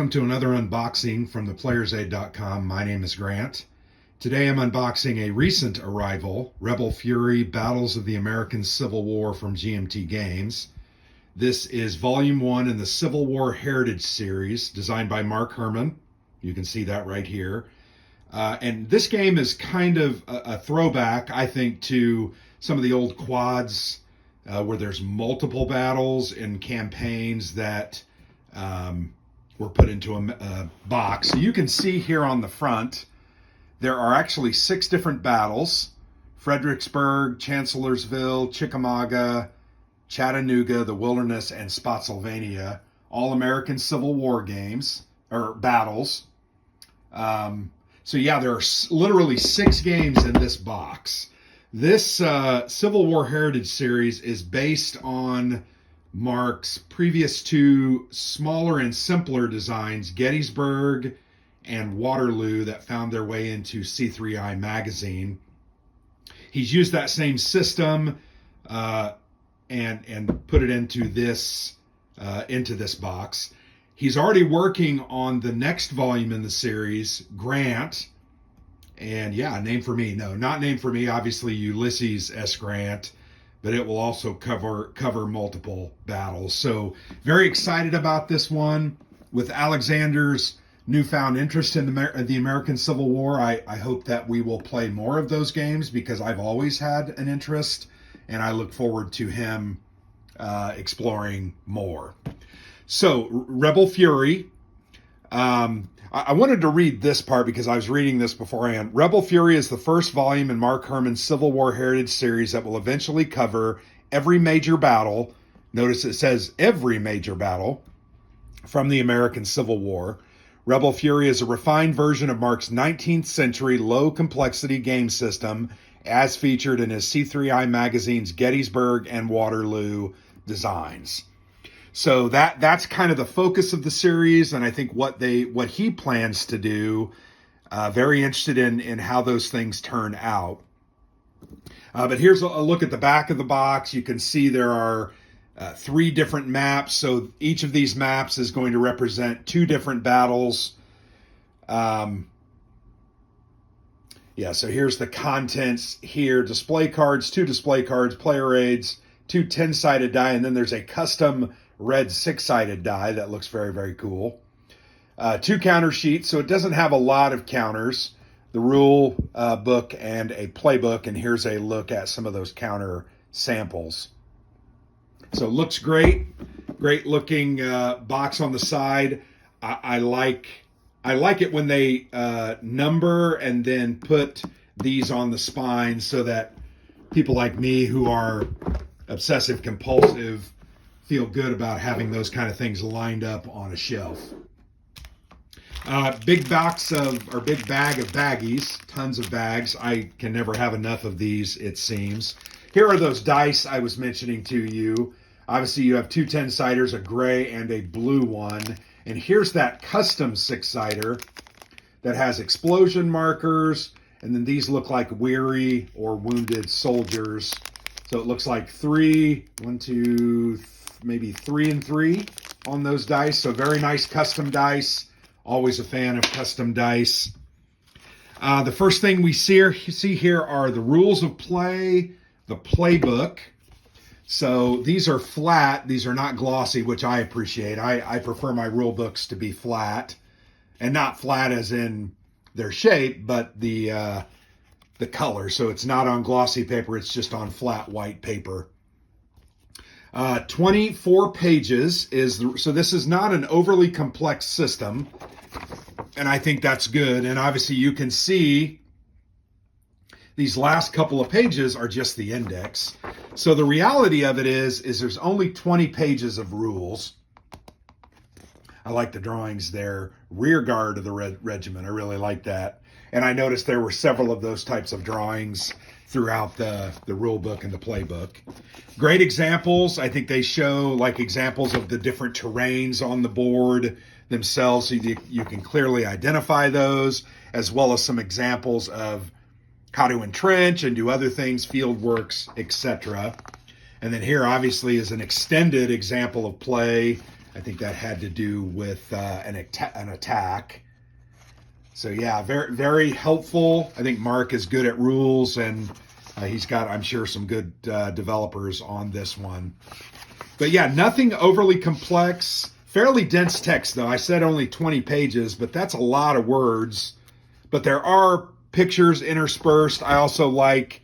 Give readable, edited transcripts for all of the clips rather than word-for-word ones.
Welcome to another unboxing from theplayersaid.com. My name is Grant. Today I'm unboxing a recent arrival, Rebel Fury Battles of the American Civil War from GMT Games. This is Volume 1 in the Civil War Heritage Series, designed by Mark Herman. You can see that right here. And this game is kind of a throwback, I think, to some of the old quads where there's multiple battles and campaigns that were put into a box. So you can see here on the front, there are actually 6 different battles: Fredericksburg, Chancellorsville, Chickamauga, Chattanooga, the Wilderness, and Spotsylvania, all American Civil War games, or battles. So yeah, there are literally 6 games in this box. This Civil War Heritage Series is based on Mark's previous 2 smaller and simpler designs, Gettysburg and Waterloo, that found their way into C3I magazine. He's used that same system and put it into this box. He's already working on the next volume in the series, Grant. And yeah, name for me. No, not name for me. Obviously, Ulysses S. Grant, but it will also cover multiple battles. So very excited about this one. With Alexander's newfound interest in the American Civil War, I hope that we will play more of those games, because I've always had an interest, and I look forward to him exploring more. So, Rebel Fury. I wanted to read this part because I was reading this beforehand. Rebel Fury is the first volume in Mark Herman's Civil War Heritage Series that will eventually cover every major battle. Notice it says every major battle from the American Civil War. Rebel Fury is a refined version of Mark's 19th century low-complexity game system, as featured in his C3I magazine's Gettysburg and Waterloo designs. So that's kind of the focus of the series, and I think what he plans to do. Very interested in how those things turn out. But here's a look at the back of the box. You can see there are 3 different maps. So each of these maps is going to represent 2 different battles. So here's the contents here. Display cards, 2 display cards, player aids, 2 10-sided die, and then there's a custom red 6-sided die that looks very, very cool. 2 counter sheets, so it doesn't have a lot of counters. The rule book and a playbook, and here's a look at some of those counter samples. So it looks great. Great looking box on the side. I like it when they number and then put these on the spine so that people like me who are obsessive compulsive feel good about having those kind of things lined up on a shelf. Big bag of baggies, tons of bags. I can never have enough of these, it seems. Here are those dice I was mentioning to you. Obviously, you have 2 10-siders, a gray and a blue one. And here's that custom 6-sider that has explosion markers. And then these look like weary or wounded soldiers. So it looks like 3, 1, 2, maybe 3 and 3 on those dice. So very nice custom dice. Always a fan of custom dice. The first thing we see here are the rules of play, the playbook. So these are flat. These are not glossy, which I appreciate. I prefer my rule books to be flat, and not flat as in their shape, but the color. So it's not on glossy paper. It's just on flat white paper. 24 pages so this is not an overly complex system, and I think that's good. And obviously you can see these last couple of pages are just the index. So the reality of it is there's only 20 pages of rules. I like the drawings there. Rear guard of the regiment. I really like that. And I noticed there were several of those types of drawings throughout the rule book and the playbook. Great examples. I think they show like examples of the different terrains on the board themselves, so you can clearly identify those, as well as some examples of how to entrench and do other things, field works, etc. And then here obviously is an extended example of play I think that had to do with an attack. So yeah, very, very helpful. I think Mark is good at rules, and he's got, I'm sure, some good developers on this one. But yeah, nothing overly complex. Fairly dense text, though. I said only 20 pages, but that's a lot of words. But there are pictures interspersed. I also like,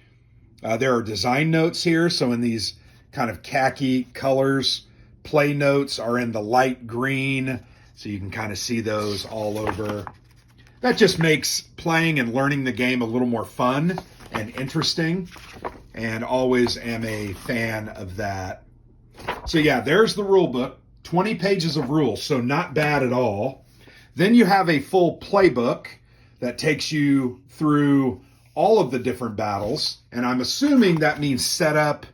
there are design notes here. So in these kind of khaki colors, play notes are in the light green. So you can kind of see those all over. That just makes playing and learning the game a little more fun and interesting. And always am a fan of that. So yeah, there's the rule book. 20 pages of rules, so not bad at all. Then you have a full playbook that takes you through all of the different battles. And I'm assuming that means setup.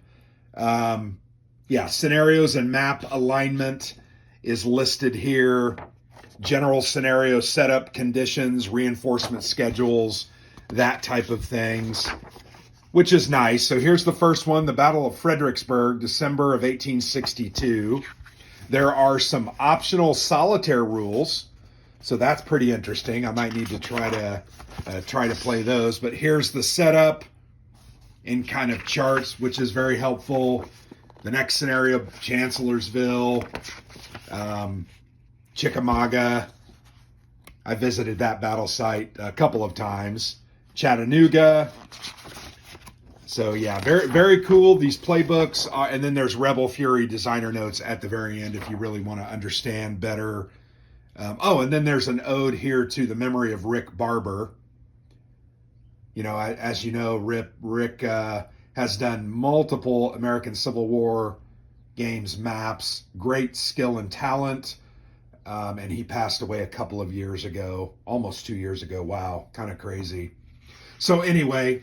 Scenarios and map alignment is listed here. General scenario setup conditions, reinforcement schedules, that type of things, which is nice. So here's the first one, the Battle of Fredericksburg, December of 1862. There are some optional solitaire rules, so that's pretty interesting. I might need to try to play those. But here's the setup in kind of charts, which is very helpful. The next scenario, Chancellorsville, Chickamauga. I visited that battle site a couple of times. Chattanooga. So yeah, very, very cool. These playbooks, and then there's Rebel Fury designer notes at the very end if you really want to understand better. And then there's an ode here to the memory of Rick Barber. You know, as you know, Rick has done multiple American Civil War games maps, great skill and talent, and he passed away a couple of years ago, almost 2 years ago. Wow, kind of crazy. So anyway,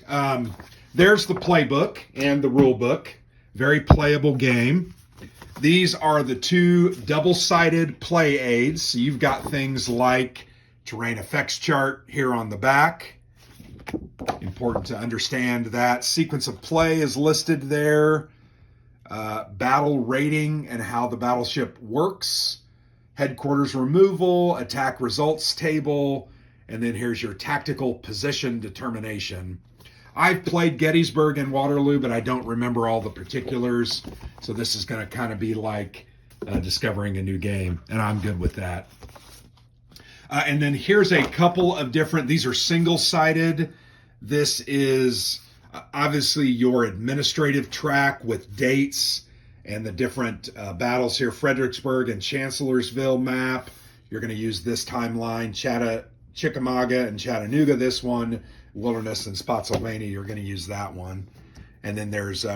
there's the playbook and the rule book. Very playable game. These are the two double-sided play aids. So you've got things like terrain effects chart here on the back. Important to understand that. Sequence of play is listed there. Battle rating and how the battleship works. Headquarters removal, attack results table, and then here's your tactical position determination. I've played Gettysburg and Waterloo, but I don't remember all the particulars. So this is going to kind of be like discovering a new game, and I'm good with that. And then here's a couple of different, these are single-sided. This is obviously your administrative track with dates and the different battles here. Fredericksburg and Chancellorsville map. You're going to use this timeline. Chickamauga and Chattanooga, this one. Wilderness and Spotsylvania, you're going to use that one. And then there's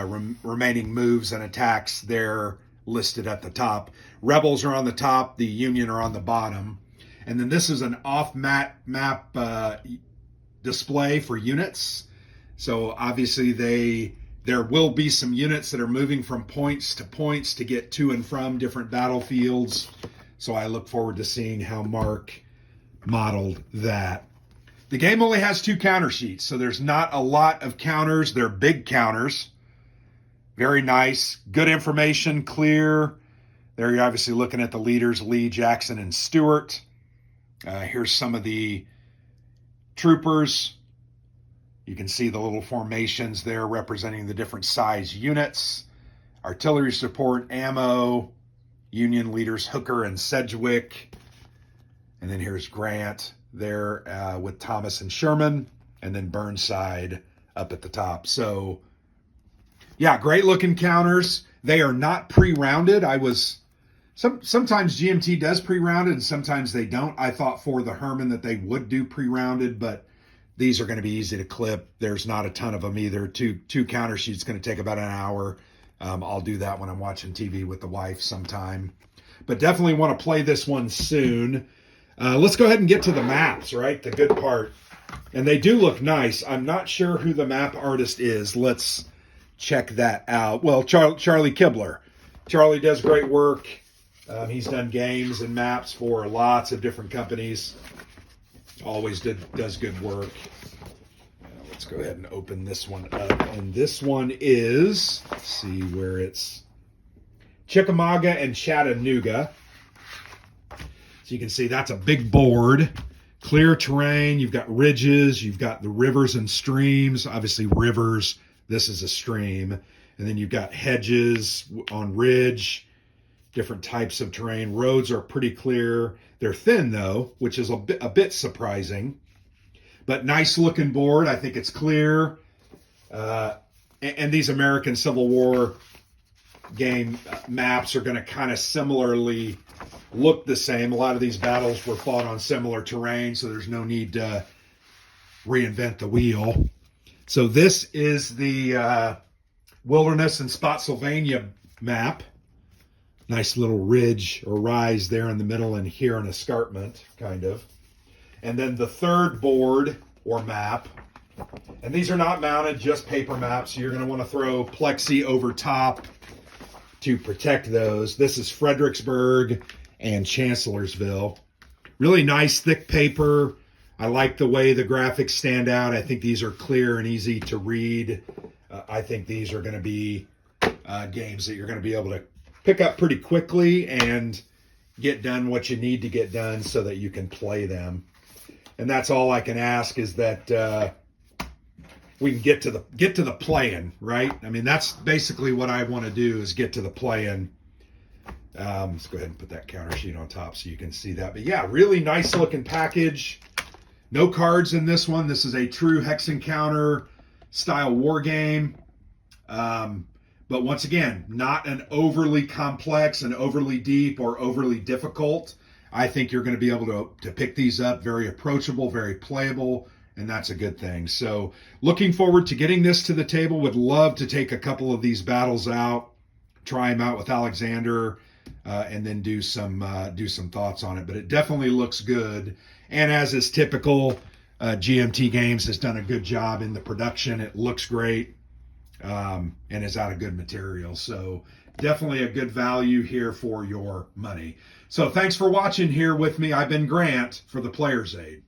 remaining moves and attacks there listed at the top. Rebels are on the top, the Union are on the bottom. And then this is an off-map display for units. So obviously there will be some units that are moving from points to get to and from different battlefields. So I look forward to seeing how Mark modeled that. The game only has 2 counter sheets, so there's not a lot of counters. They're big counters. Very nice. Good information, clear. There you're obviously looking at the leaders, Lee, Jackson, and Stewart. Here's some of the troopers. You can see the little formations there representing the different size units. Artillery support, ammo, Union leaders Hooker and Sedgwick. And then here's Grant there with Thomas and Sherman, and then Burnside up at the top. So, yeah, great looking counters. They are not pre-rounded. Sometimes GMT does pre-rounded, and sometimes they don't. I thought for the Herman that they would do pre-rounded, but these are going to be easy to clip. There's not a ton of them either. Two counter sheets going to take about an hour. I'll do that when I'm watching TV with the wife sometime. But definitely want to play this one soon. Let's go ahead and get to the maps, right? The good part. And they do look nice. I'm not sure who the map artist is. Let's check that out. Well, Charlie Kibler. Charlie does great work. He's done games and maps for lots of different companies. Always does good work. Let's go ahead and open this one up. And this one is, let's see where it's, Chickamauga and Chattanooga. So you can see that's a big board. Clear terrain, you've got ridges, you've got the rivers and streams. Obviously rivers, this is a stream. And then you've got hedges on ridge, different types of terrain. Roads are pretty clear. They're thin though, which is a bit surprising. But nice looking board. I think it's clear. And these American Civil War game maps are going to kind of similarly look the same. A lot of these battles were fought on similar terrain, so there's no need to reinvent the wheel. So this is the Wilderness and Spotsylvania map. Nice little ridge or rise there in the middle, and here an escarpment, kind of. And then the third board or map, and these are not mounted, just paper maps. You're going to want to throw plexi over top to protect those. This is Fredericksburg and Chancellorsville. Really nice thick paper. I like the way the graphics stand out. I think these are clear and easy to read. I think these are going to be games that you're going to be able to pick up pretty quickly and get done what you need to get done so that you can play them. And that's all I can ask, is that we can get to the playing, right? I mean, that's basically what I want to do, is get to the playing. Let's go ahead and put that counter sheet on top so you can see that. But yeah, really nice looking package. No cards in this one. This is a true hex encounter style war game. But once again, not an overly complex and overly deep or overly difficult. I think you're going to be able to pick these up. Very approachable, very playable, and that's a good thing. So looking forward to getting this to the table. Would love to take a couple of these battles out, try them out with Alexander, and then do some thoughts on it. But it definitely looks good. And as is typical, GMT Games has done a good job in the production. It looks great, and is out of good material. So definitely a good value here for your money. So thanks for watching here with me. I've been Grant for the Player's Aid.